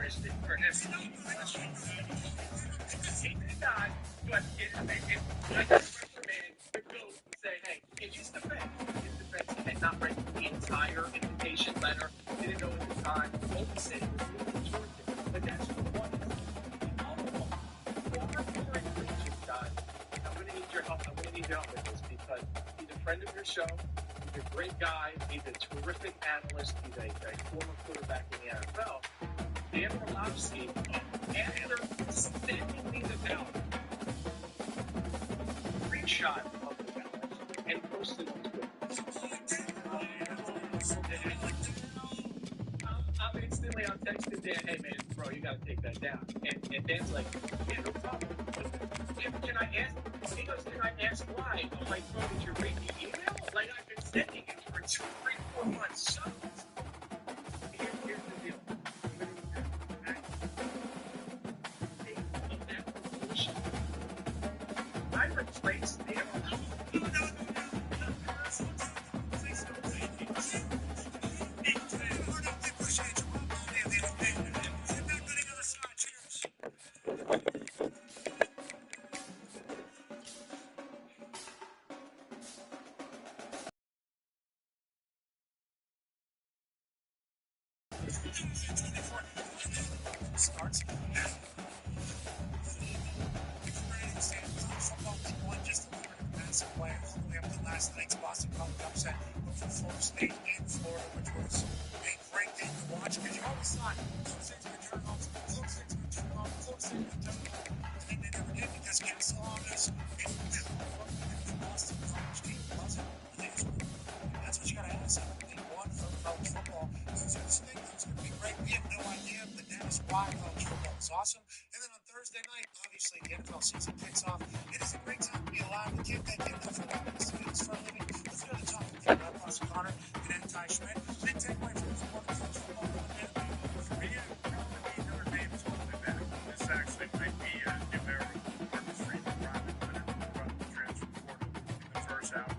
Christian for asking me questions. He did not, but I recommend the GOAT and say, hey, in his defense, he had not read the entire invitation letter, didn't know at the time. All he said was really Georgia. But that's what guys. I'm going to need your help. I'm going to need your help with this because he's a friend of your show. He's a great guy. He's a terrific analyst. He's a former quarterback in the NFL. Dan Orlovsky, after sending me the ballot, screenshot of the ballot and posted it to Twitter. I'm texting Dan, hey man, bro, you gotta take that down. And Dan's like, yeah, no problem. Can I ask? He goes, can I ask why? I'm like, bro, did you read the email? Like, I've been sending it for 2, 3, 4 months. So, here's the deal. I replaced Dan. No. Starts now. Football team won just a little massive play all the way up to last night's Boston College upset over Florida State in Florida, which was a great game to watch because you always thought Florida State's going to turn off, Florida State's going to turn off, Florida State's going to turn off, and then they never did because Castle on this the Boston College team wasn't this week. That's what you got to ask. They won for college football. Who's going to stink? Who's going to be great? We have no idea, but that is why college football is awesome. And then on Thursday night, obviously the NFL season kicks off. It is a great time to be alive. We can't thank you enough for that. It's for a living. Let's go to the top of the about Pastor Connor and Ty Schmidt. Big takeaway from this one college football. For me, Notre Dame is going to be better. This actually might be a new era for Marcus Freeman, Robin Leonard, from the transfer portal in the first half.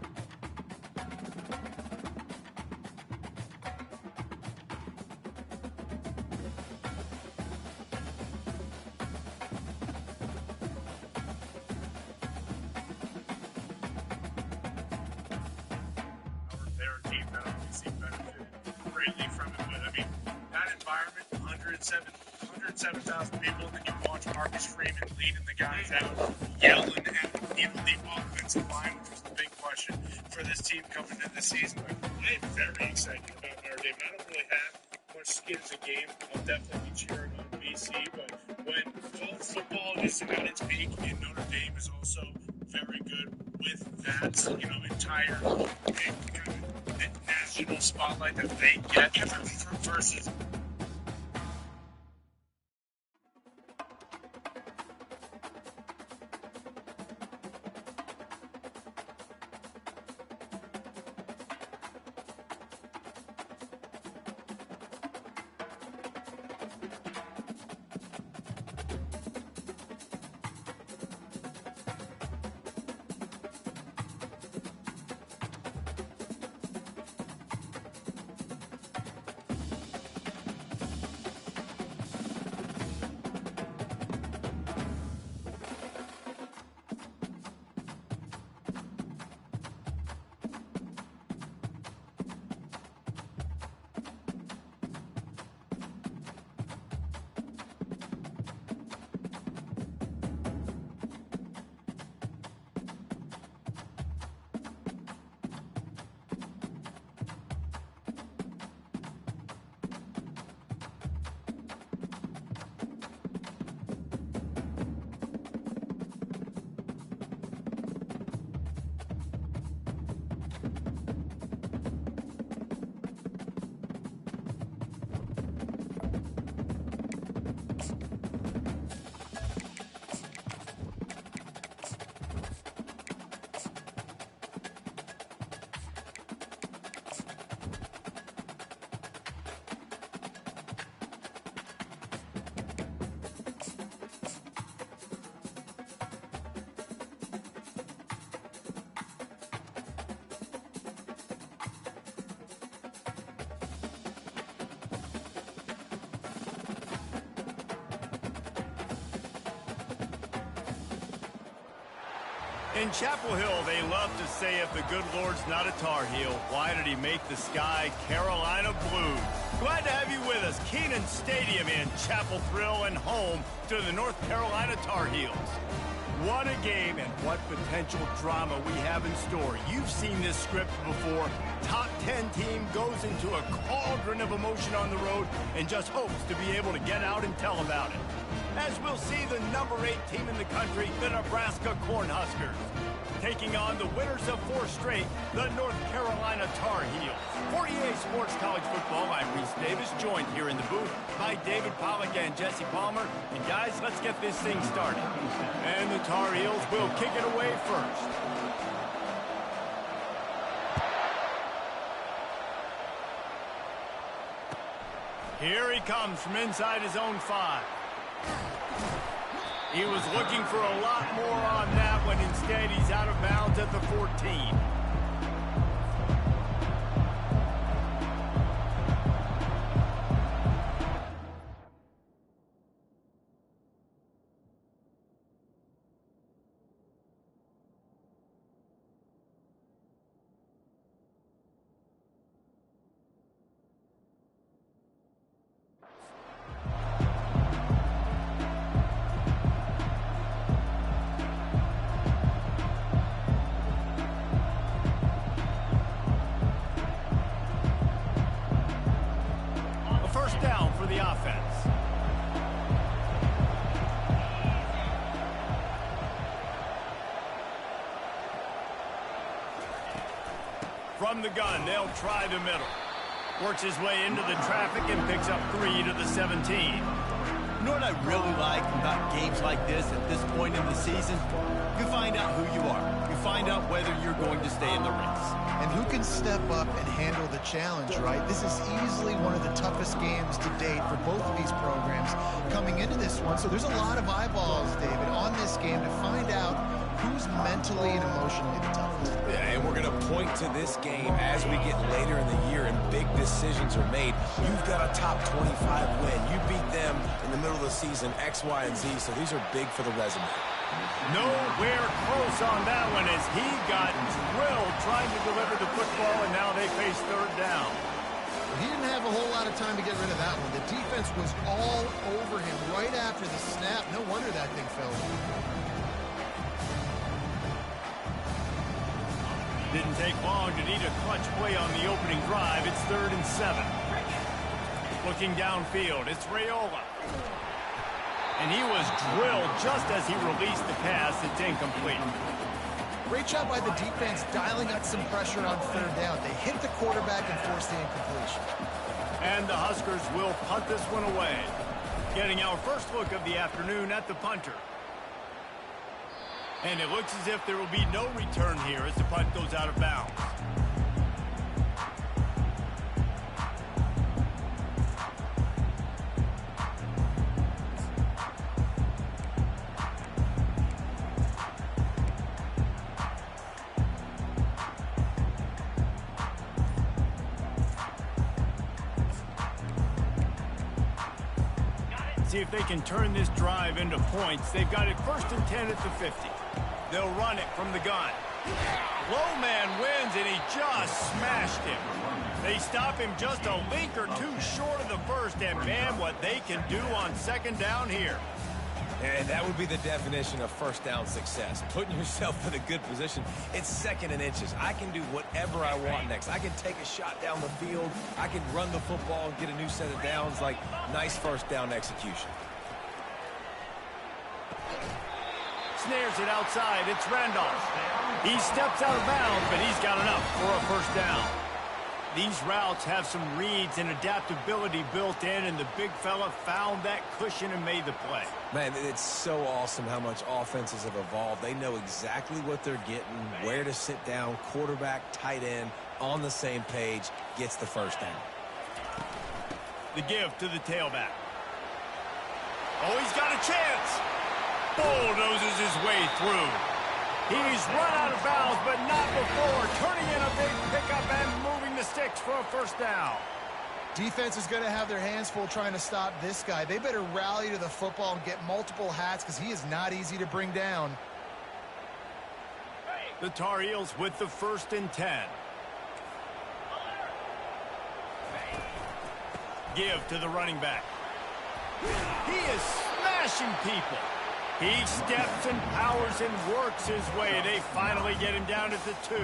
Their team that obviously benefited greatly from it. But I mean, that environment, 107,000 people, and then you watch Marcus Freeman leading the guys out, yelling at the offensive line, which was the big question for this team coming into the season. Like, I am very excited about Notre Dame. I don't really have much skin in the game. I'll definitely be cheering on BC, but when college football is at its peak, and Notre Dame is also very good with that, entire national spotlight that they get versus In Chapel Hill, they love to say if the good Lord's not a Tar Heel, why did he make the sky Carolina blue? Glad to have you with us. Kenan Stadium in Chapel Thrill and home to the North Carolina Tar Heels. What a game and what potential drama we have in store. You've seen this script before. Top 10 team goes into a cauldron of emotion on the road and just hopes to be able to get out and tell about it. As we'll see the number 8 team in the country, the Nebraska Cornhuskers, taking on the winners of 4 straight, the North Carolina Tar Heels. For EA Sports College Football, I'm Reese Davis, joined here in the booth by David Pollack and Jesse Palmer. And guys, let's get this thing started. And the Tar Heels will kick it away first. Here he comes from inside his own 5. He was looking for a lot more on that when instead he's out of bounds at the 14. Down for the offense. From the gun, they'll try the middle. Works his way into the traffic and picks up 3 to the 17. You know what I really like about games like this at this point in the season? You find out who you are. You find out whether you're going to stay in the race. And who can step up and handle the challenge, right? This is easily one of the toughest games to date for both of these programs coming into this one. So there's a lot of eyeballs, David, on this game to find out who's mentally and emotionally the toughest. Yeah, and we're going to point to this game as we get later in the year and big decisions are made. You've got a top 25 win. You beat them in the middle of the season, X, Y, and Z, so these are big for the resume. Nowhere close on that one as he got drilled trying to deliver the football, and now they face 3rd down. He didn't have a whole lot of time to get rid of that one. The defense was all over him right after the snap. No wonder that thing fell. Didn't take long to need a clutch play on the opening drive. It's 3rd and 7. Looking downfield, it's Raiola. And he was drilled just as he released the pass. It's incomplete. Great job by the defense dialing up some pressure on 3rd down. They hit the quarterback and forced the incompletion. And the Huskers will punt this one away. Getting our first look of the afternoon at the punter. And it looks as if there will be no return here as the punt goes out of bounds. See if they can turn this drive into points. They've got it 1st and 10 at the 50. They'll run it from the gun. Low man wins, and he just smashed him. They stop him just a link or 2 short of the 1st, and man, what they can do on 2nd down here. And that would be the definition of 1st down success. Putting yourself in a good position. It's 2nd and inches. I can do whatever I want next. I can take a shot down the field. I can run the football and get a new set of downs. Like, nice 1st down execution. Snares it outside. It's Randolph. He steps out of bounds, but he's got enough for a 1st down. These routes have some reads and adaptability built in, and the big fella found that cushion and made the play. Man, it's so awesome how much offenses have evolved. They know exactly what they're getting, where to sit down, quarterback, tight end, on the same page, gets the 1st down. The give to the tailback. Oh, he's got a chance. Bulldozes his way through. He's run out of bounds, but not before turning in a big pickup and moving the sticks for a 1st down. Defense is going to have their hands full trying to stop this guy. They better rally to the football and get multiple hats because he is not easy to bring down. The Tar Heels with the 1st and 10. Give to the running back. He is smashing people. He steps and powers and works his way. They finally get him down at the 2.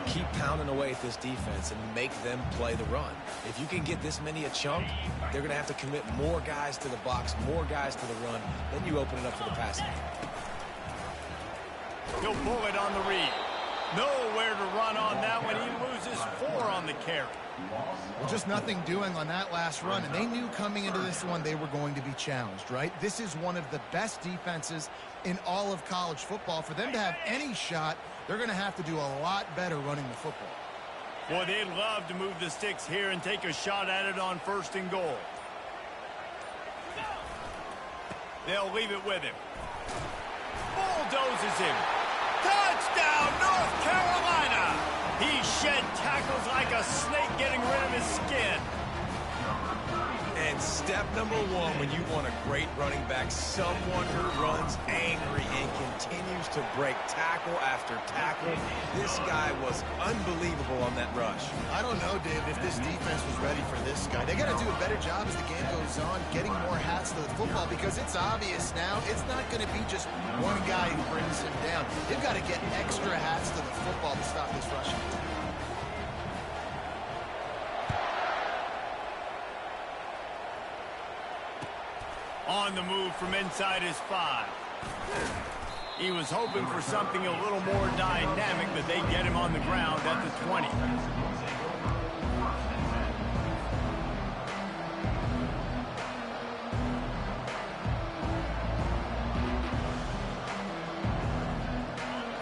Keep pounding away at this defense and make them play the run. If you can get this many a chunk, they're going to have to commit more guys to the box, more guys to the run. Then you open it up for the passing. He'll pull it on the read. Nowhere to run on that one. He loses 4 on the carry. Well, just nothing doing on that last run, and they knew coming into this one they were going to be challenged, right? This is one of the best defenses in all of college football. For them to have any shot, they're going to have to do a lot better running the football. Boy, they'd love to move the sticks here and take a shot at it on 1st and goal. They'll leave it with him. Bulldozes him. Touchdown, North Carolina! He shed tackles like a snake getting rid of his skin. And step number 1 when you want a great running back, someone who runs angry and continues to break tackle after tackle. This guy was unbelievable on that rush. I don't know, David, if this defense was ready for this guy. They got to do a better job as the game goes on, getting more hats to the football, because it's obvious now it's not going to be just one guy who brings him down. They've got to get extra hats to the football to stop this rushing. On the move from inside his 5. He was hoping for something a little more dynamic, but they get him on the ground at the 20.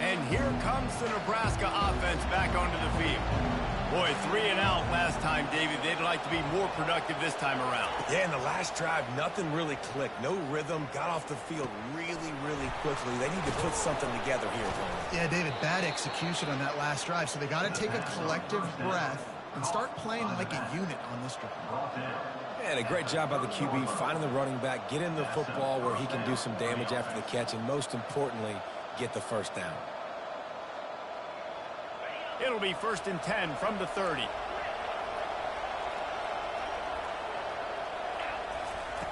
And here comes the Nebraska offense back onto the field. Boy, 3 and out last time, David. They'd like to be more productive this time around. Yeah, in the last drive, nothing really clicked. No rhythm. Got off the field really, really quickly. They need to put something together here, Tony. Yeah, David, bad execution on that last drive. So they got to take a collective breath and start playing like a unit on this drive. And a great job by the QB, finding the running back, get him the football where he can do some damage after the catch, and most importantly, get the 1st down. It'll be 1st and 10 from the 30.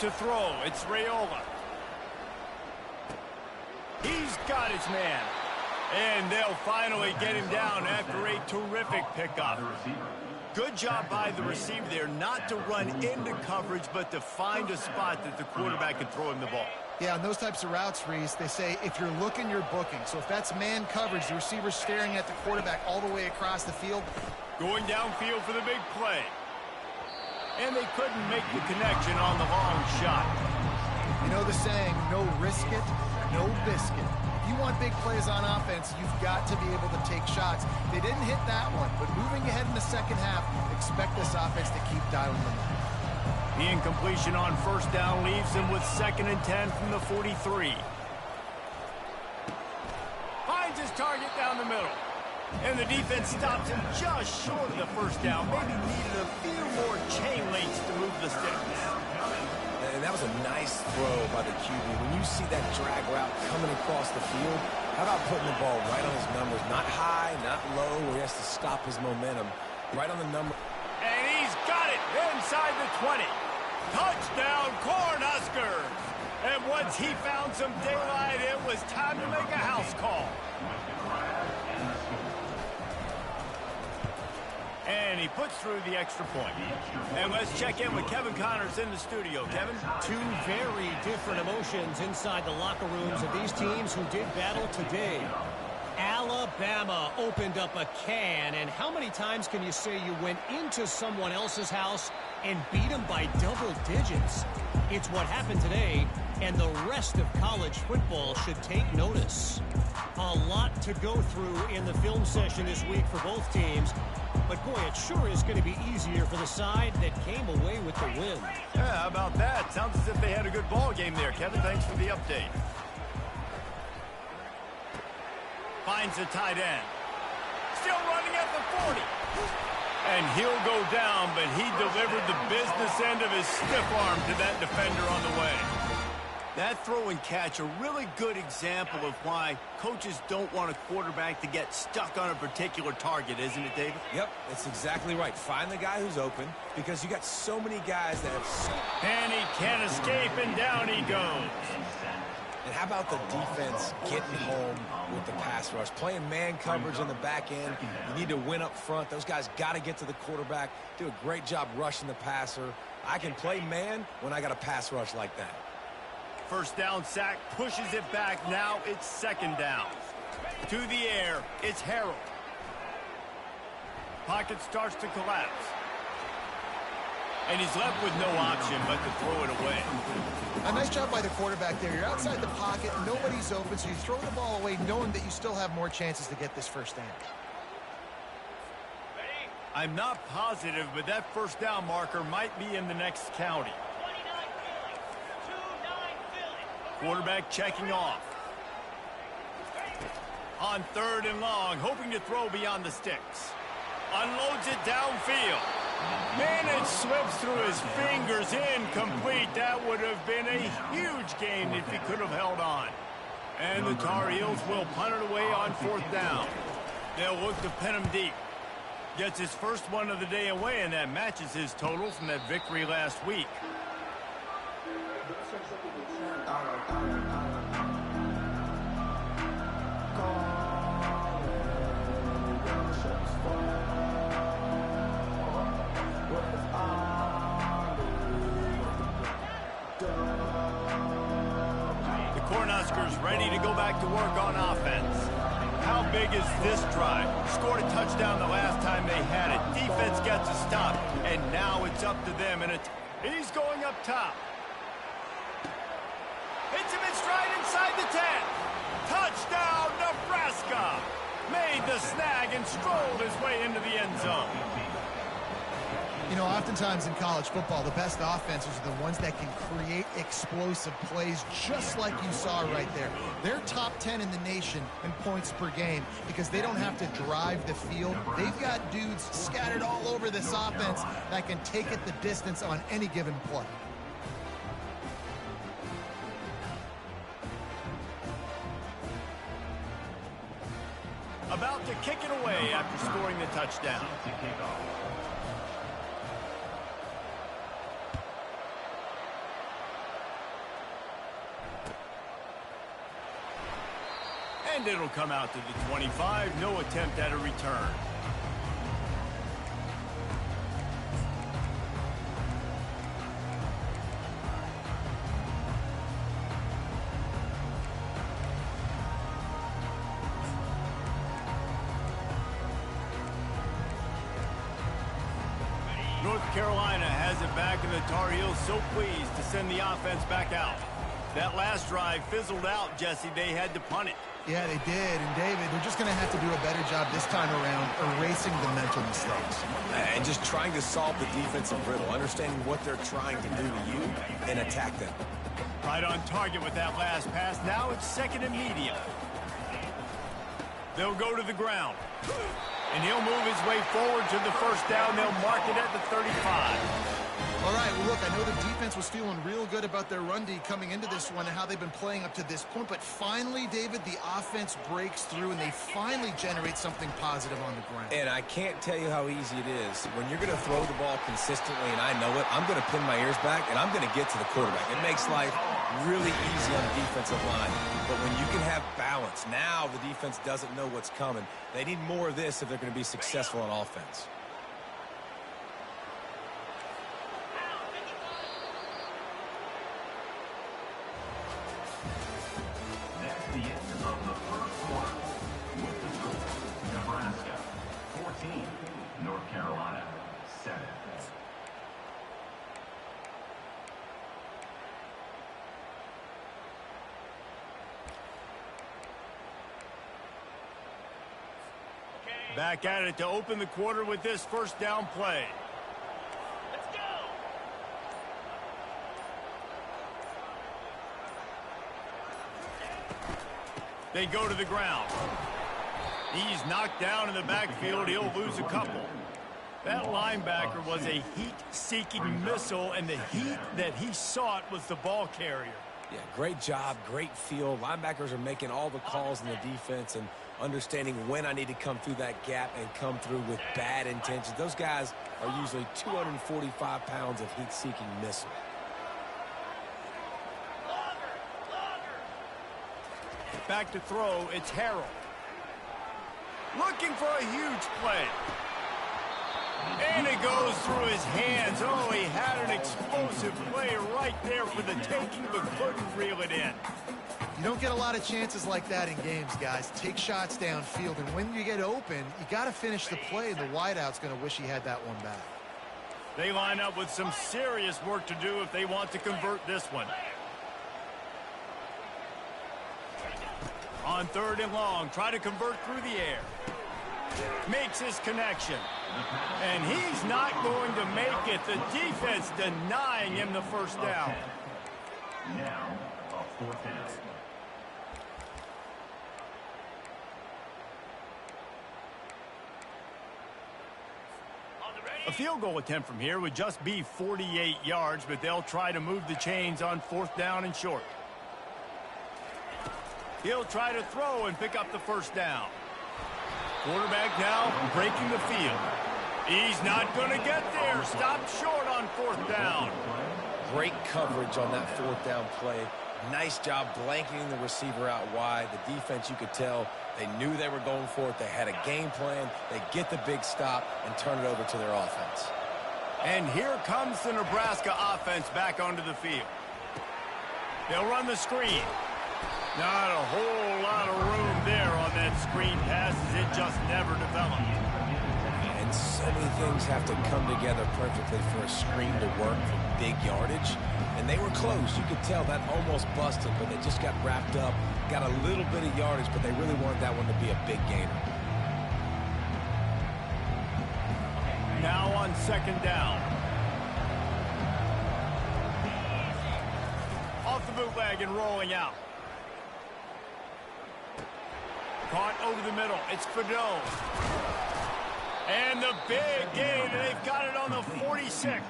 To throw, it's Raiola. He's got his man. And they'll finally get him down after a terrific pickup. Good job by the receiver there, not to run into coverage, but to find a spot that the quarterback can throw him the ball. Yeah, on those types of routes, Reese, they say if you're looking, you're booking. So if that's man coverage, the receiver's staring at the quarterback all the way across the field. Going downfield for the big play. And they couldn't make the connection on the long shot. You know the saying, no risk it, no biscuit. If you want big plays on offense, you've got to be able to take shots. They didn't hit that one, but moving ahead in the second half, expect this offense to keep dialing them up. The incompletion on 1st down leaves him with 2nd and 10 from the 43. Finds his target down the middle. And the defense stops him just short of the 1st down. Maybe needed a few more chain links to move the sticks. And that was a nice throw by the QB. When you see that drag route coming across the field, how about putting the ball right on his numbers? Not high, not low, where he has to stop his momentum. Right on the number. And he's got it inside the 20. Touchdown, Cornhuskers! And once he found some daylight, it was time to make a house call. And he puts through the extra point. And let's check in with Kevin Connors in the studio. Kevin? 2 very different emotions inside the locker rooms of these teams who did battle today. Alabama opened up a can, and how many times can you say you went into someone else's house and beat them by double digits? It's what happened today, and the rest of college football should take notice. A lot to go through in the film session this week for both teams, but boy, it sure is going to be easier for the side that came away with the win. Yeah, how about that? Sounds as if they had a good ball game there. Kevin, thanks for the update. Finds a tight end. Still running at the 40. And he'll go down, but he delivered the business end of his stiff arm to that defender on the way. That throw and catch, a really good example of why coaches don't want a quarterback to get stuck on a particular target, isn't it, David? Yep, that's exactly right. Find the guy who's open because you got so many guys that have... And he can't escape, and down he goes. And how about the defense getting home with the pass rush? Playing man coverage in the back end. You need to win up front. Those guys got to get to the quarterback, do a great job rushing the passer. I can play man when I got a pass rush like that. First down sack, pushes it back. Now it's second down. To the air, it's Harrell. Pocket starts to collapse. And he's left with no option but to throw it away. A nice job by the quarterback there. You're outside the pocket, nobody's open, so you throw the ball away knowing that you still have more chances to get this first down. I'm not positive, but that first down marker might be in the next county. Quarterback checking off. On third and long, hoping to throw beyond the sticks. Unloads it downfield. Man, it slips through his fingers, incomplete. That would have been a huge gain if he could have held on. And the Tar Heels will punt it away on fourth down. They'll look to pin him deep. Gets his first one of the day away, and that matches his total from that victory last week. The Cornhuskers ready to go back to work on offense. How big is this drive? Scored a touchdown the last time they had it. Defense gets a stop, and now it's up to them. And he's going up top. Hits him in stride inside the 10. Touchdown, Nebraska. Made the snag and strolled his way into the end zone. You know, oftentimes in college football, the best offenses are the ones that can create explosive plays, just like you saw right there. They're top 10 in the nation in points per game because they don't have to drive the field. They've got dudes scattered all over this offense that can take it the distance on any given play. About to kick it away after scoring the touchdown. And it'll come out to the 25. No attempt at a return. North Carolina has it back, and the Tar Heels so pleased to send the offense back out. That last drive fizzled out, Jesse. They had to punt it. Yeah, they did. And, David, they're just going to have to do a better job this time around erasing the mental mistakes. And just trying to solve the defensive riddle, understanding what they're trying to do to you and attack them. Right on target with that last pass. Now it's second and medium. They'll go to the ground. And he'll move his way forward to the first down. They'll mark it at the 35. All right, well, look, I know the defense was feeling real good about their run D coming into this one and how they've been playing up to this point, but finally, David, the offense breaks through and they finally generate something positive on the ground. And I can't tell you how easy it is. When you're going to throw the ball consistently, and I know it, I'm going to pin my ears back, and I'm going to get to the quarterback. It makes life really easy on the defensive line. But when you can have balance, now the defense doesn't know what's coming. They need more of this if they're going to be successful on offense. The end of the first quarter with the score: Nebraska 14, North Carolina 7. Back at it to open the quarter with this first down play. Let's go. They go to the ground. He's knocked down in the backfield. He'll lose a couple. That linebacker was a heat-seeking missile, and the heat that he sought was the ball carrier. Yeah, great job, great feel. Linebackers are making all the calls in the defense and understanding when I need to come through that gap and come through with bad intentions. Those guys are usually 245 pounds of heat-seeking missile. Back to throw, it's Harrell. Looking for a huge play. And it goes through his hands. Oh, he had an explosive play right there for the taking, but couldn't reel it in. You don't get a lot of chances like that in games, guys. Take shots downfield, and when you get open, you got to finish the play. The wideout's going to wish he had that one back. They line up with some serious work to do if they want to convert this one. On 3rd and long, try to convert through the air. Makes his connection. And he's not going to make it. The defense denying him the first down. Now, a 4th down. A field goal attempt from here would just be 48 yards, but they'll try to move the chains on 4th down and short. He'll try to throw and pick up the first down. Quarterback now breaking the field. He's not going to get there. Stopped short on 4th down. Great coverage on that 4th down play. Nice job blanketing the receiver out wide. The defense, you could tell, they knew they were going for it. They had a game plan. They get the big stop and turn it over to their offense. And here comes the Nebraska offense back onto the field. They'll run the screen. Not a whole lot of room there on that screen pass as it just never developed. And so many things have to come together perfectly for a screen to work for big yardage. And they were close. You could tell that almost busted, but they just got wrapped up, got a little bit of yardage, but they really wanted that one to be a big gainer. Now on 2nd down. Off the bootleg and rolling out. Caught over the middle. It's Fadeau. And the big gain. They've got it on the 46.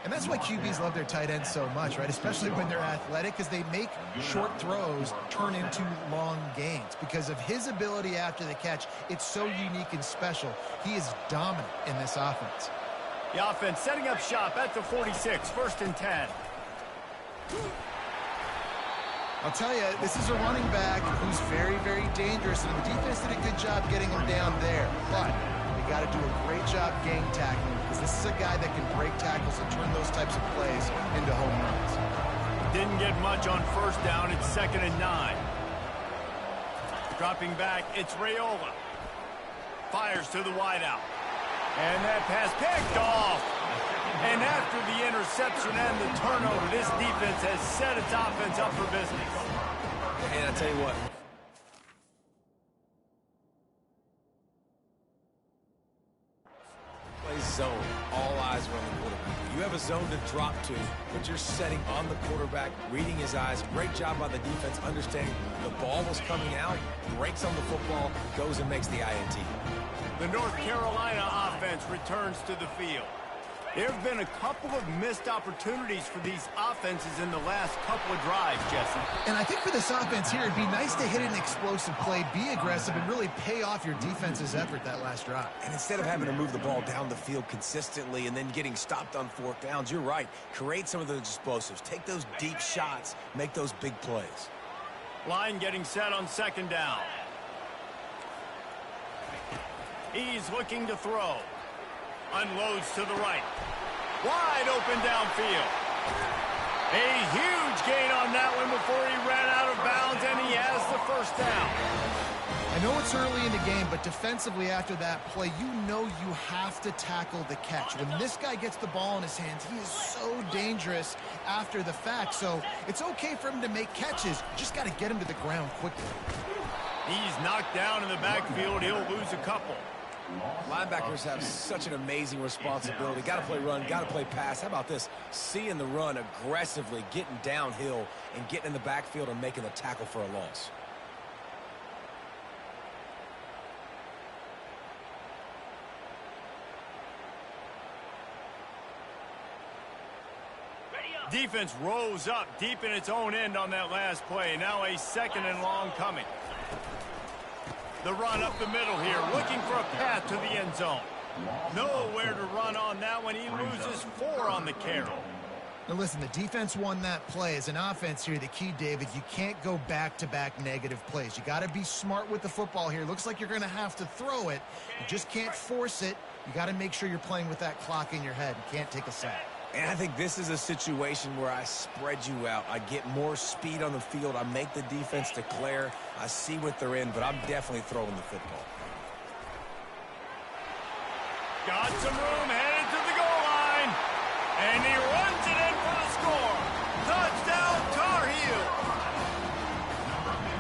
And that's why QBs love their tight ends so much, right? Especially when they're athletic, because they make short throws turn into long gains. Because of his ability after the catch, it's so unique and special. He is dominant in this offense. The offense setting up shop at the 46, 1st and 10. I'll tell you, this is a running back who's very, very dangerous, and the defense did a good job getting him down there. But they got to do a great job gang tackling, because this is a guy that can break tackles and turn those types of plays into home runs. Didn't get much on 1st down. It's 2nd and 9. Dropping back, it's Raiola. Fires to the wideout. And that pass picked off. And after the interception and the turnover, this defense has set its offense up for business. And I'll tell you what. Play zone. All eyes are on the quarterback. You have a zone to drop to, but you're setting on the quarterback, reading his eyes. Great job by the defense, understanding the ball was coming out, breaks on the football, goes and makes the INT. The North Carolina offense returns to the field. There have been a couple of missed opportunities for these offenses in the last couple of drives, Jesse. And I think for this offense here, it'd be nice to hit an explosive play, be aggressive, and really pay off your defense's effort that last drive. And instead of having to move the ball down the field consistently and then getting stopped on 4th downs, you're right. Create some of those explosives. Take those deep shots. Make those big plays. Line getting set on 2nd down. He's looking to throw. Unloads to the right. Wide open downfield. A huge gain on that one before he ran out of bounds, and he has the 1st down. I know it's early in the game, but defensively after that play, you know you have to tackle the catch. When this guy gets the ball in his hands, he is so dangerous after the fact. So it's okay for him to make catches. Just got to get him to the ground quickly. He's knocked down in the backfield. He'll lose a couple. Linebackers have such an amazing responsibility. Got to play run, got to play pass. How about this? Seeing the run aggressively, getting downhill, and getting in the backfield and making a tackle for a loss. Ready up. Defense rose up deep in its own end on that last play. Now a 2nd and long coming. The run up the middle here, looking for a path to the end zone. Nowhere to run on that one. He loses 4 on the carry. Now listen, the defense won that play. As an offense here, the key, David, you can't go back-to-back negative plays. You got to be smart with the football here. Looks like you're going to have to throw it. You just can't force it. You got to make sure you're playing with that clock in your head. You can't take a sack. And I think this is a situation where I spread you out. I get more speed on the field. I make the defense declare. I see what they're in, but I'm definitely throwing the football. Got some room, headed to the goal line. And he runs it in for the score. Touchdown, Tar Heel.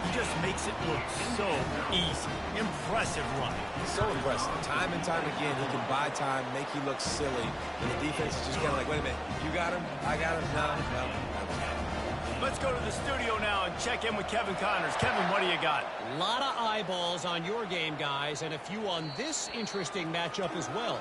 He just makes it look so easy. Impressive run. So impressive. Time and time again, he can buy time, make you look silly. And the defense is just kind of like, wait a minute, you got him? I got him? No. Let's go to the studio now and check in with Kevin Connors. Kevin, what do you got? A lot of eyeballs on your game, guys, and a few on this interesting matchup as well.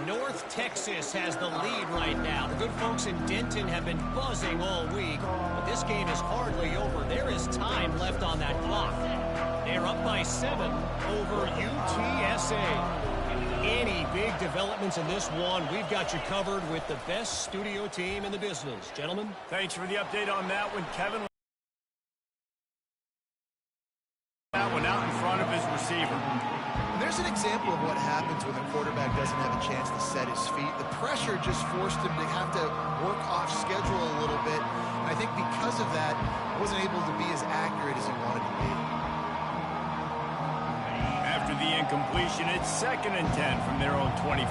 North Texas has the lead right now. The good folks in Denton have been buzzing all week, but this game is hardly over. There is time left on that clock. They're up by 7 over UTSA. Any big developments in this one, we've got you covered with the best studio team in the business. Gentlemen. Thanks for the update on that one, Kevin. That one out in front of his receiver. There's an example of what happens when the quarterback doesn't have a chance to set his feet. The pressure just forced him to have to work off schedule a little bit. And I think because of that, he wasn't able to be as accurate as he wanted to be. After the incompletion, it's 2nd and 10 from their own 25.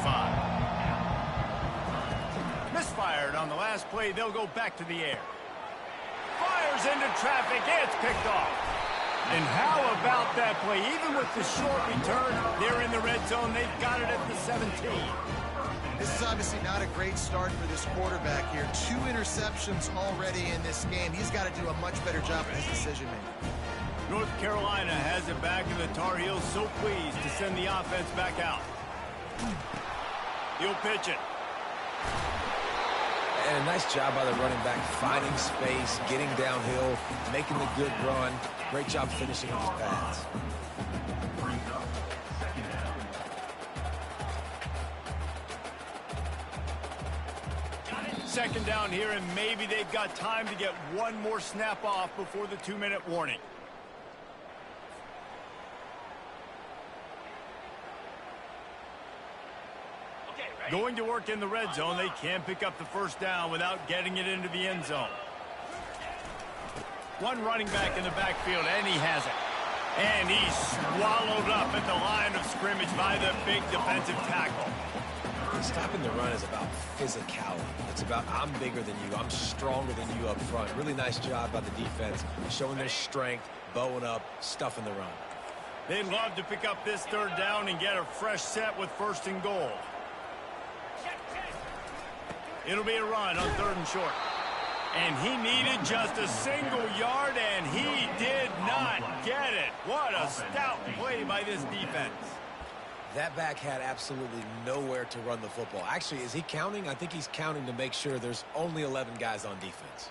Misfired on the last play. They'll go back to the air. Fires into traffic. It's picked off. And how about that play? Even with the short return, they're in the red zone. They've got it at the 17. This is obviously not a great start for this quarterback here. 2 interceptions already in this game. He's got to do a much better job of his decision-making. North Carolina has it back, and the Tar Heels so pleased to send the offense back out. He'll pitch it. And a nice job by the running back, finding space, getting downhill, making the good run. Great job finishing on his pads. Second down here, and maybe they've got time to get one more snap off before the 2-minute warning. Going to work in the red zone, they can't pick up the first down without getting it into the end zone. One running back in the backfield, and he has it. And he's swallowed up at the line of scrimmage by the big defensive tackle. Stopping the run is about physicality. It's about I'm bigger than you, I'm stronger than you up front. Really nice job by the defense, showing their strength, bowing up, stuffing the run. They'd love to pick up this 3rd down and get a fresh set with 1st and goal. It'll be a run on 3rd and short. And he needed just a single yard, and he did not get it. What a stout play by this defense. That back had absolutely nowhere to run the football. Actually, is he counting? I think he's counting to make sure there's only 11 guys on defense.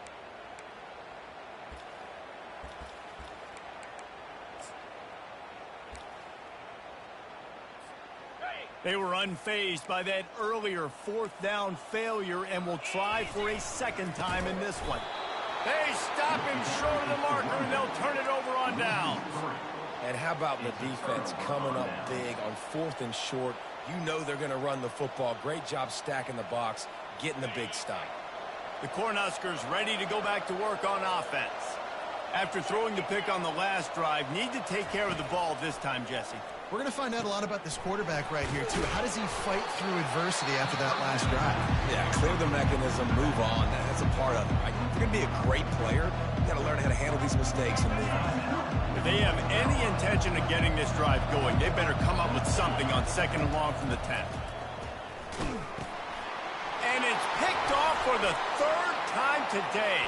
They were unfazed by that earlier 4th down failure and will try for a 2nd time in this one. They stop him short of the marker, and they'll turn it over on down. And how about the defense coming up big on 4th and short? You know they're going to run the football. Great job stacking the box, getting the big stop. The Cornhuskers ready to go back to work on offense. After throwing the pick on the last drive, need to take care of the ball this time, Jesse. We're going to find out a lot about this quarterback right here, too. How does he fight through adversity after that last drive? Yeah, clear the mechanism, move on. That's a part of it, right? If you're going to be a great player, you got to learn how to handle these mistakes and move on. If they have any intention of getting this drive going, they better come up with something on 2nd and long from the 10. And it's picked off for the 3rd time today.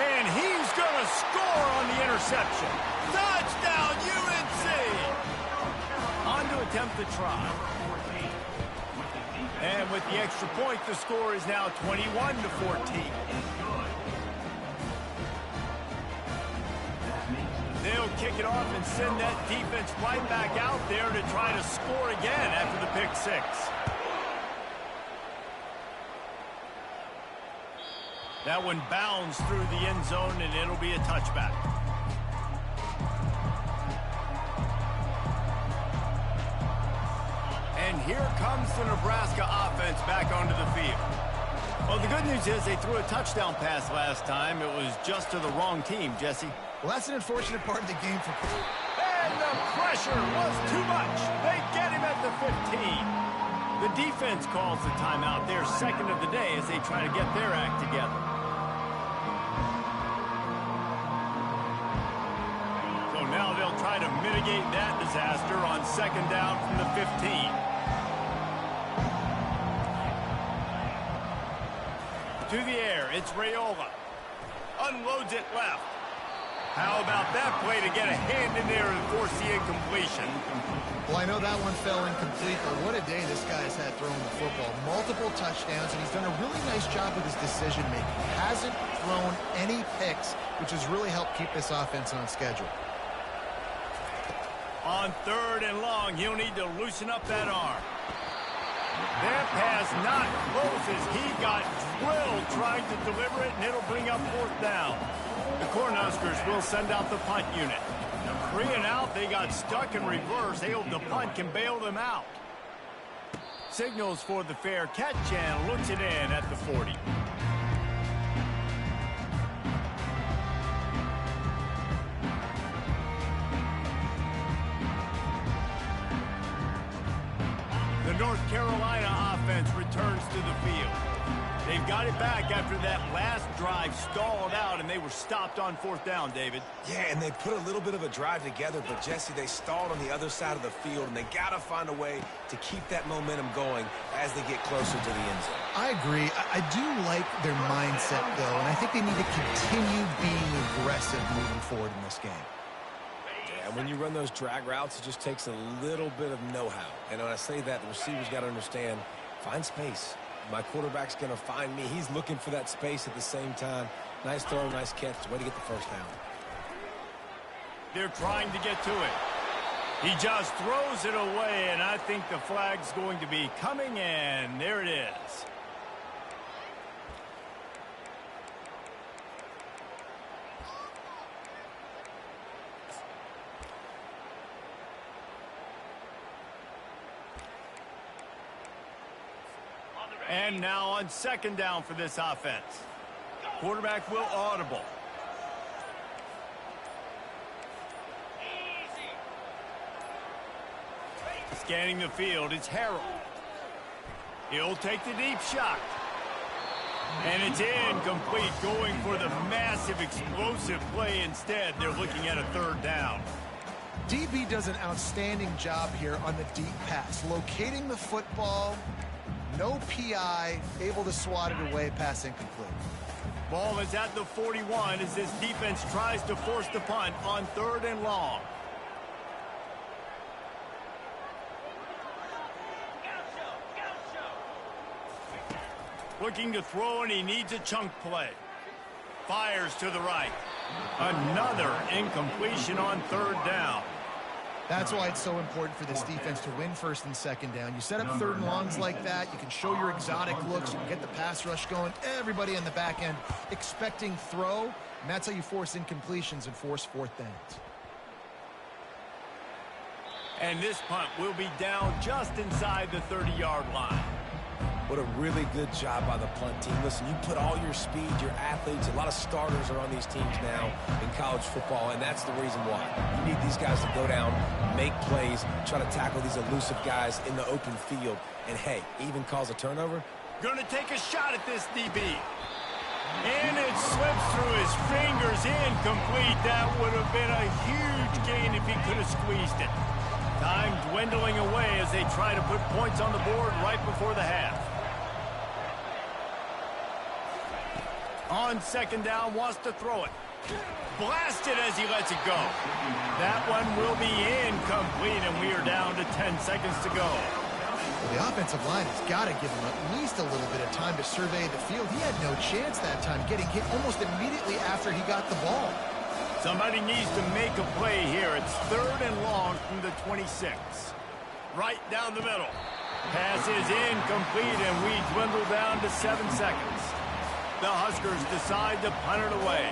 And he's going to score on the interception. Touchdown, UNC! On to attempt the try. And with the extra point, the score is now 21-14. They'll kick it off and send that defense right back out there to try to score again after the pick six. That one bounds through the end zone, and it'll be a touchback. And here comes the Nebraska offense back onto the field. Well, the good news is they threw a touchdown pass last time. It was just to the wrong team, Jesse. Well, that's an unfortunate part of the game for... And the pressure was too much. They get him at the 15. The defense calls the timeout, their second of the day, as they try to get their act together. So now they'll try to mitigate that disaster on second down from the 15. To the air, it's Raiola. Unloads it left. How about that play to get a hand in there and force the incompletion? Well, I know that one fell incomplete, but what a day this guy's had throwing the football. Multiple touchdowns, and he's done a really nice job with his decision-making. Hasn't thrown any picks, which has really helped keep this offense on schedule. On third and long, he'll need to loosen up that arm. That pass not close as he got drilled trying to deliver it, and it'll bring up fourth down. The Cornhuskers will send out the punt unit. 3 and out, they got stuck in reverse. They hope the punt can bail them out. Signals for the fair catch and looks it in at the 40. The North Carolina offense returns to the field. They've got it back after that last drive stalled out, and they were stopped on fourth down, David. Yeah, and they put a little bit of a drive together, but, Jesse, they stalled on the other side of the field, and they got to find a way to keep that momentum going as they get closer to the end zone. I agree. I do like their mindset, though, and I think they need to continue being aggressive moving forward in this game. And when you run those drag routes, it just takes a little bit of know-how. And when I say that, the receivers got to understand, find space. My quarterback's going to find me. He's looking for that space at the same time. Nice throw, nice catch. Way to get the first down. They're trying to get to it. He just throws it away, and I think the flag's going to be coming, and there it is. And now on second down for this offense. Quarterback will audible. Scanning the field, it's Harrell. He'll take the deep shot. And it's incomplete, going for the massive explosive play instead. They're looking at a third down. DB does an outstanding job here on the deep pass, locating the football. No PI, able to swat it away, pass incomplete. Ball is at the 41 as this defense tries to force the punt on third and long. Looking to throw, and he needs a chunk play. Fires to the right. Another incompletion on third down. That's why it's so important for this defense to win first and second down. You set up third and longs like that, you can show your exotic looks, you can get the pass rush going, everybody on the back end expecting throw, and that's how you force incompletions and force fourth downs. And this punt will be down just inside the 30-yard line. What a really good job by the punt team. Listen, you put all your speed, your athletes, a lot of starters are on these teams now in college football, and that's the reason why. You need these guys to go down, make plays, try to tackle these elusive guys in the open field, and, hey, even cause a turnover. Going to take a shot at this DB. And it slips through his fingers, incomplete. That would have been a huge gain if he could have squeezed it. Time dwindling away as they try to put points on the board right before the half. On second down, wants to throw it. Blasted as he lets it go. That one will be incomplete, and we are down to 10 seconds to go. The offensive line has got to give him at least a little bit of time to survey the field. He had no chance that time, getting hit almost immediately after he got the ball. Somebody needs to make a play here. It's 3rd and long from the 26. Right down the middle. Pass is incomplete, and we dwindle down to 7 seconds. The Huskers decide to punt it away.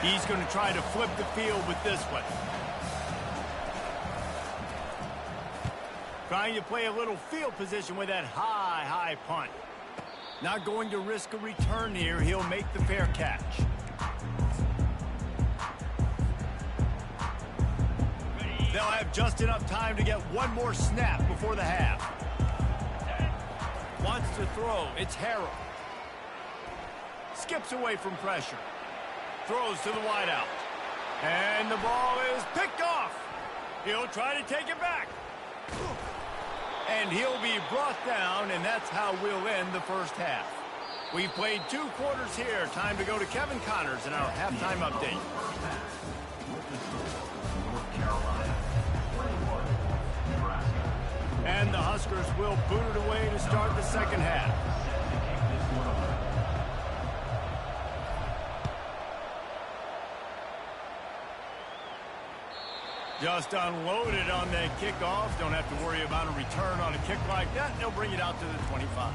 He's going to try to flip the field with this one. Trying to play a little field position with that high punt. Not going to risk a return here. He'll make the fair catch. They'll have just enough time to get one more snap before the half. Wants to throw. It's Harrell. Skips away from pressure. Throws to the wideout. And the ball is picked off. He'll try to take it back. And he'll be brought down, and that's how we'll end the first half. We've played 2 quarters here. Time to go to Kevin Connors in our halftime update. And the Huskers will boot it away to start the second half. Just unloaded on that kickoff. Don't have to worry about a return on a kick like that. They'll bring it out to the 25.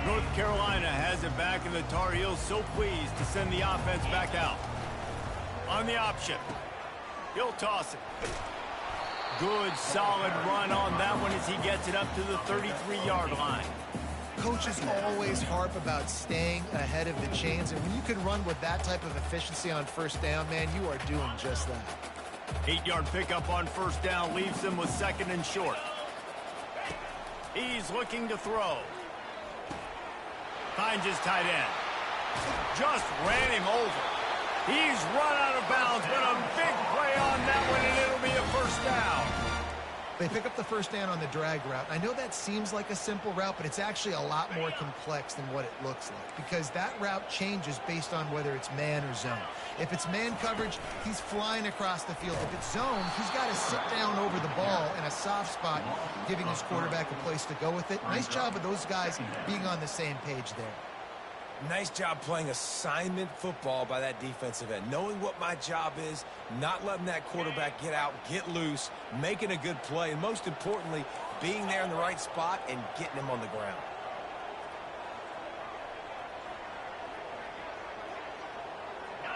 North Carolina has it back, and the Tar Heels so pleased to send the offense back out. On the option. He'll toss it. Good, solid run on that one as he gets it up to the 33-yard line. Coaches always harp about staying ahead of the chains, and when you can run with that type of efficiency on first down, man, you are doing just that. 8-yard pickup on first down leaves them with 2nd and short. He's looking to throw. Finds his tight end. Just ran him over. He's run out of bounds, but a big play on that one, and it'll be a first down. They pick up the first down on the drag route. I know that seems like a simple route, but it's actually a lot more complex than what it looks like, because that route changes based on whether it's man or zone. If it's man coverage, he's flying across the field. If it's zone, he's got to sit down over the ball in a soft spot, giving his quarterback a place to go with it. Nice job of those guys being on the same page there. Nice job playing assignment football by that defensive end. Knowing what my job is, not letting that quarterback get out, get loose, making a good play, and most importantly, being there in the right spot and getting him on the ground.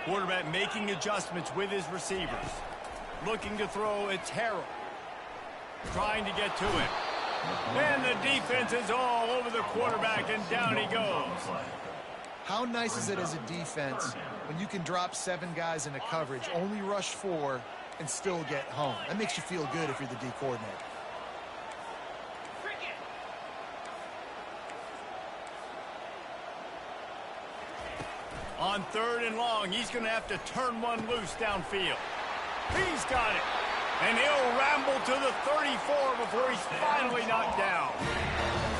Quarterback making adjustments with his receivers. Looking to throw, it's Harrell. Trying to get to him. And the defense is all over the quarterback, and down he goes. How nice is it as a defense when you can drop 7 guys into coverage, only rush 4, and still get home? That makes you feel good if you're the D coordinator. On 3rd and long, he's going to have to turn one loose downfield. He's got it. And he'll ramble to the 34 before he's finally knocked down.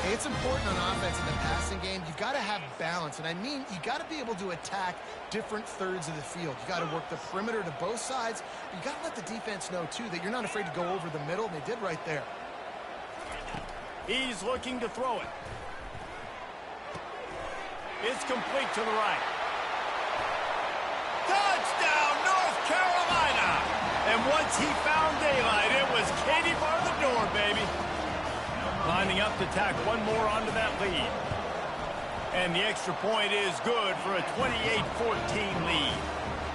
Hey, it's important on offense in the passing game. You've got to have balance. And I mean, you got to be able to attack different thirds of the field. You got to work the perimeter to both sides. You got to let the defense know, too, that you're not afraid to go over the middle. And they did right there. He's looking to throw it. It's complete to the right. Touchdown, North Carolina! And once he found daylight, it was Katie bar the door, baby. Lining up to tack one more onto that lead. And the extra point is good for a 28-14 lead.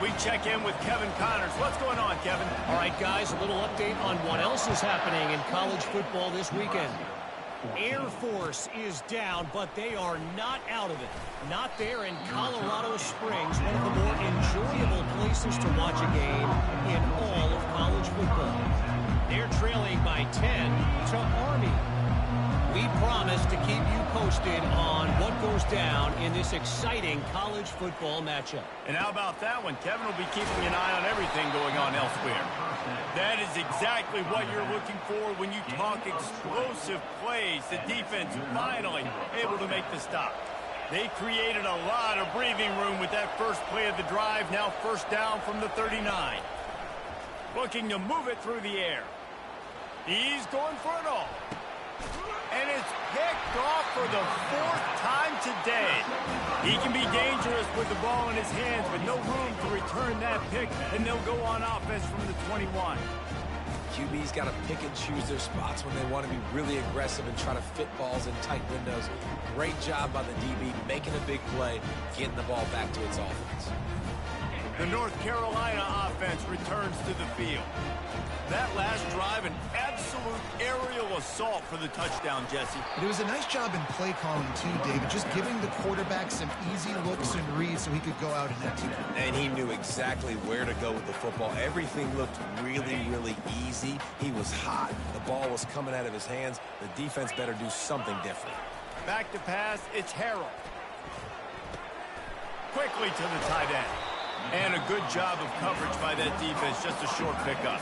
We check in with Kevin Connors. What's going on, Kevin? All right, guys, a little update on what else is happening in college football this weekend. Air Force is down, but they are not out of it. Not there in Colorado Springs, one of the more enjoyable places to watch a game in all of college football. They're trailing by 10 to Army. We promise to keep you posted on what goes down in this exciting college football matchup. And how about that one? Kevin will be keeping an eye on everything going on elsewhere. That is exactly what you're looking for when you talk explosive plays. The defense finally able to make the stop. They created a lot of breathing room with that first play of the drive. Now first down from the 39. Looking to move it through the air. He's going for it all. And it's picked off for the 4th time today. He can be dangerous with the ball in his hands, but no room to return that pick, and they'll go on offense from the 21. QB's got to pick and choose their spots when they want to be really aggressive and try to fit balls in tight windows. Great job by the DB making a big play, getting the ball back to its offense. The North Carolina offense returns to the field. That last drive, an absolute aerial assault for the touchdown, Jesse. But it was a nice job in play calling, too, David, just giving the quarterback some easy looks and reads so he could go out and execute. And he knew exactly where to go with the football. Everything looked really, really easy. He was hot. The ball was coming out of his hands. The defense better do something different. Back to pass, it's Harrell. Quickly to the tight end. And a good job of coverage by that defense, just a short pickup.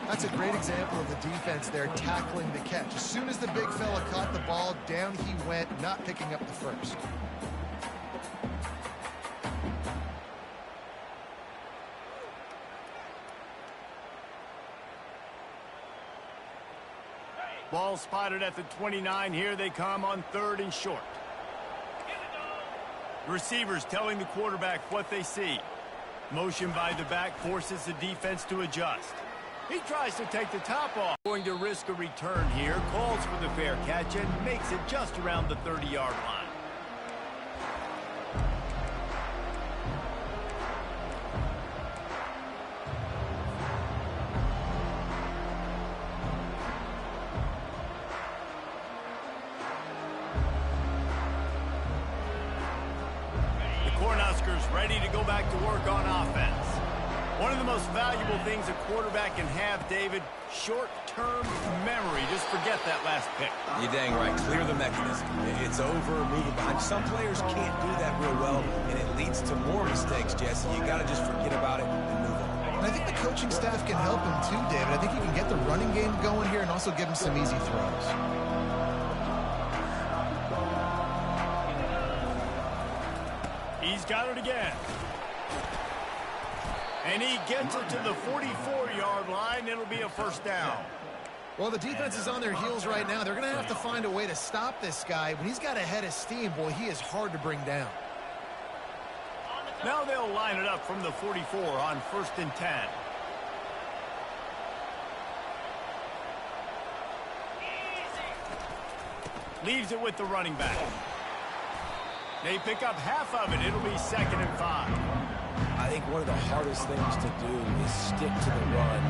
That's a great example of the defense there tackling the catch. As soon as the big fella caught the ball, down he went, not picking up the first. Ball spotted at the 29. Here they come on 3rd and short. Receivers telling the quarterback what they see. Motion by the back forces the defense to adjust. He tries to take the top off. Going to risk a return here. Calls for the fair catch and makes it just around the 30-yard line. Ready to go back to work on offense. One of the most valuable things a quarterback can have, David, short-term memory. Just forget that last pick. You're dang right. Clear the mechanism. It's over, move it behind. Some players can't do that real well, and it leads to more mistakes, Jesse. You got to just forget about it and move on. And I think the coaching staff can help him too, David. I think he can get the running game going here and also give him some easy throws. He's got it again. And he gets it to the 44-yard line. It'll be a first down. Well, the defense is on their heels right now. They're going to have to find a way to stop this guy. When he's got a head of steam, boy, he is hard to bring down. Now they'll line it up from the 44 on 1st and 10. Leaves it with the running back. They pick up half of it. It'll be 2nd and 5. I think one of the hardest things to do is stick to the run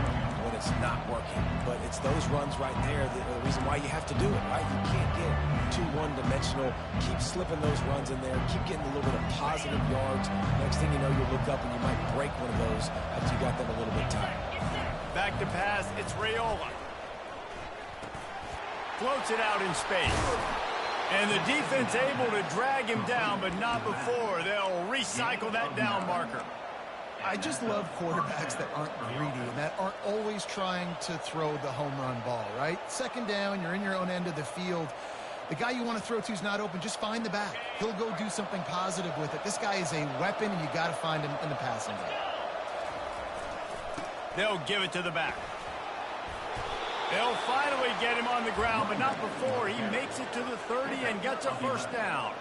when it's not working. But it's those runs right there that are the reason why you have to do it, right? You can't get too one-dimensional. Keep slipping those runs in there. Keep getting a little bit of positive yards. Next thing you know, you look up and you might break one of those after you got them a little bit tired. Back to pass. It's Raiola. Floats it out in space. And the defense able to drag him down, but not before. They'll recycle that down marker. I just love quarterbacks that aren't greedy and that aren't always trying to throw the home run ball, right? 2nd down, you're in your own end of the field. The guy you want to throw to is not open. Just find the back. He'll go do something positive with it. This guy is a weapon, and you got to find him in the passing game. They'll give it to the back. They'll finally get him on the ground, but not before. He makes it to the 30 and gets a first down.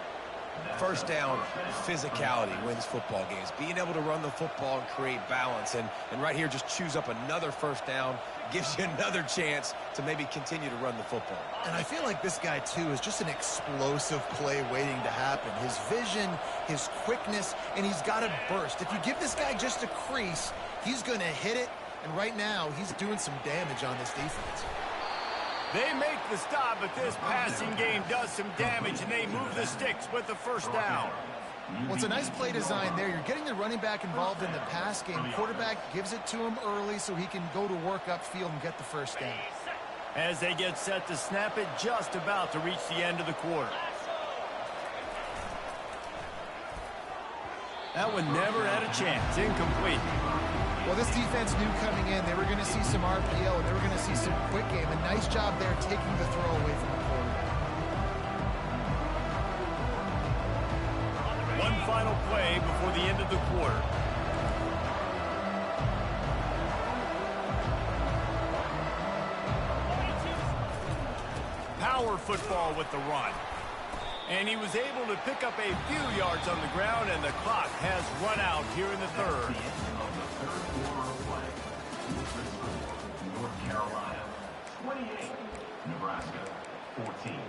First down, physicality wins football games. Being able to run the football and create balance. And right here, just choose up another first down, gives you another chance to maybe continue to run the football. And I feel like this guy, too, is just an explosive play waiting to happen. His vision, his quickness, and he's got a burst. If you give this guy just a crease, he's going to hit it. And right now, he's doing some damage on this defense. They make the stop, but this passing game does some damage, and they move the sticks with the first down. Well, it's a nice play design there. You're getting the running back involved in the pass game. Quarterback gives it to him early so he can go to work upfield and get the first down. as they get set to snap it just about to reach the end of the quarter. That one never had a chance. Incomplete. Well, this defense knew coming in they were going to see some RPO, and they were going to see some quick game. A nice job there taking the throw away from the quarterback. One final play before the end of the quarter. Power football with the run. And he was able to pick up a few yards on the ground, and the clock has run out here in the third. North Carolina 28, Nebraska 14.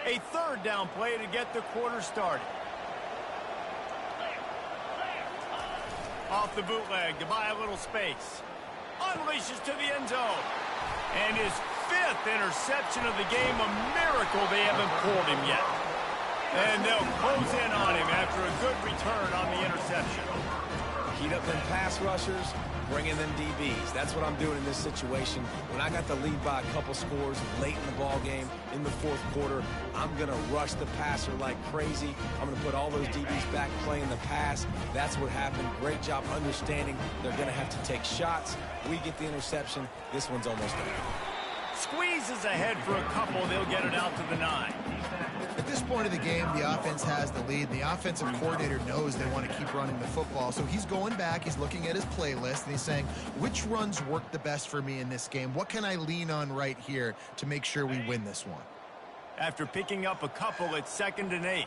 A third down play to get the quarter started. Off the bootleg to buy a little space. Unleashes to the end zone. And his 5th interception of the game, a miracle they haven't pulled him yet. And they'll close in on him after a good return on the interception. Heat up them pass rushers, bring in them DBs. That's what I'm doing in this situation. When I got the lead by a couple scores late in the ball game, in the fourth quarter, I'm going to rush the passer like crazy. I'm going to put all those DBs back playing the pass. That's what happened. Great job understanding they're going to have to take shots. We get the interception. This one's almost over. Squeezes ahead for a couple. They'll get it out to the 9. At this point of the game, the offense has the lead. The offensive coordinator knows they want to keep running the football. So he's going back, he's looking at his playlist, and he's saying, which runs work the best for me in this game? What can I lean on right here to make sure we win this one? After picking up a couple, it's 2nd and 8.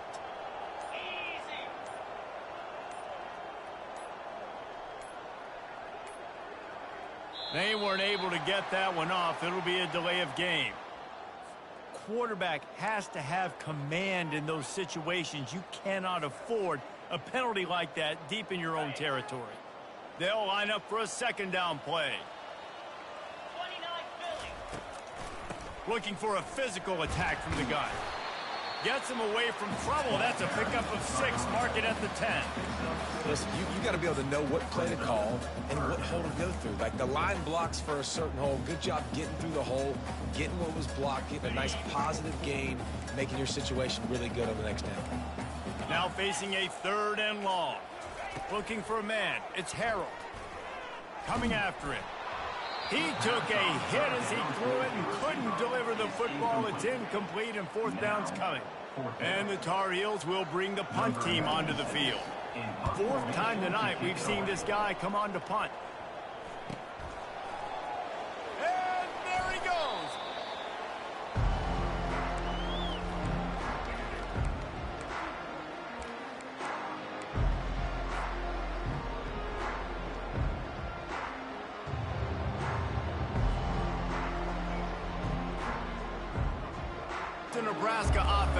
They weren't able to get that one off. It'll be a delay of game. Quarterback has to have command in those situations. You cannot afford a penalty like that deep in your own territory. They'll line up for a 2nd down play. Looking for a physical attack from the gun. Gets him away from trouble. That's a pickup of 6. Mark it at the 10. Listen, you got to be able to know what play to call and what hole to go through. Like the line blocks for a certain hole. Good job getting through the hole, getting what was blocked, getting a nice positive gain, making your situation really good on the next down. Now facing a 3rd and long. Looking for a man. It's Harold. Coming after him. He took a hit as he threw it and couldn't deliver the football. It's incomplete, and 4th down's coming. And the Tar Heels will bring the punt team onto the field. 4th time tonight we've seen this guy come on to punt. And there he goes. The Nebraska offense.